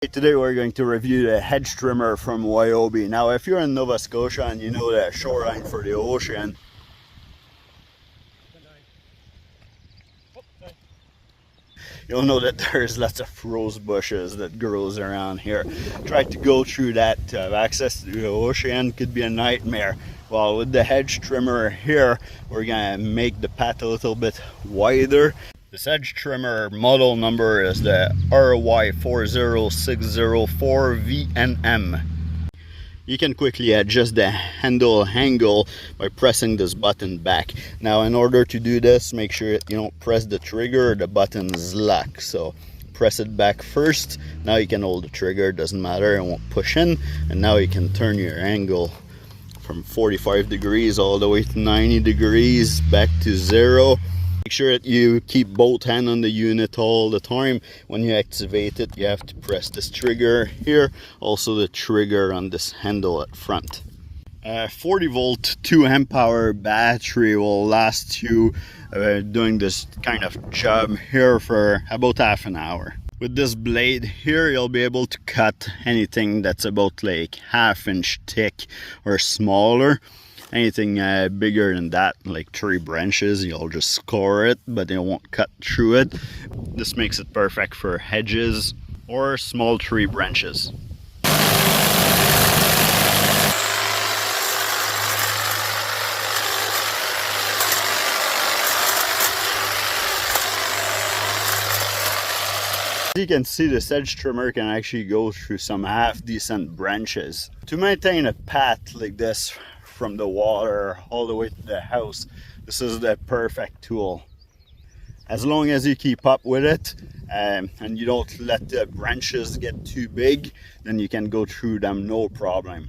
Today we're going to review the hedge trimmer from Ryobi. Now if you're in Nova Scotia and you know the shoreline for the ocean, you'll know that there's lots of rose bushes that grows around here. Try to go through that to have access to the ocean could be a nightmare. Well, with the hedge trimmer here, we're gonna make the path a little bit wider. This hedge trimmer model number is the RY40604VNM. You can quickly adjust the handle angle by pressing this button back. Now in order to do this, make sure that you don't press the trigger, the button is locked. So press it back first. Now you can hold the trigger, doesn't matter, it won't push in. And now you can turn your angle from 45 degrees all the way to 90 degrees back to 0. Make sure that you keep both hands on the unit all the time. When you activate it, you have to press this trigger here, also the trigger on this handle at front. 40 volt 2 amp hour battery will last you doing this kind of job here for about half an hour. With this blade here, you'll be able to cut anything that's about like 1/2 inch thick or smaller. Anything bigger than that, like 3 branches, you'll just score it, but it won't cut through it. This makes it perfect for hedges or small tree branches. As you can see, this hedge trimmer can actually go through some half decent branches. To maintain a path like this from the water all the way to the house, this is the perfect tool. As long as you keep up with it and you don't let the branches get too big, then you can go through them no problem.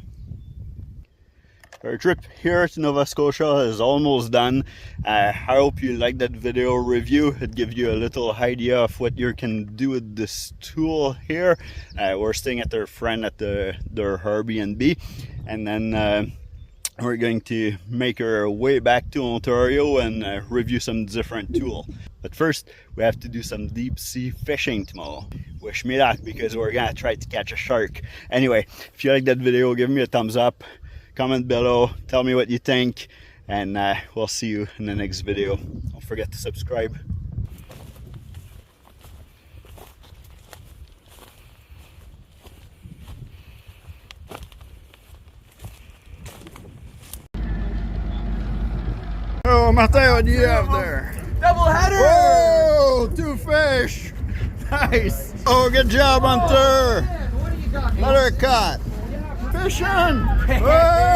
Our trip here to Nova Scotia is almost done. I hope you liked that video review. It gives you a little idea of what you can do with this tool here. We're staying at their friend at their Airbnb, and then we're going to make our way back to Ontario and review some different tool. But first, we have to do some deep sea fishing tomorrow. Wish me luck, because we're gonna try to catch a shark. Anyway, if you like that video, give me a thumbs up, comment below, tell me what you think, and we'll see you in the next video. Don't forget to subscribe. Oh, Martin, what do you have there? Double header! Whoa, 2 fish! Nice! Oh, good job, Hunter! What do you got? Another cut! Fishing! Whoa!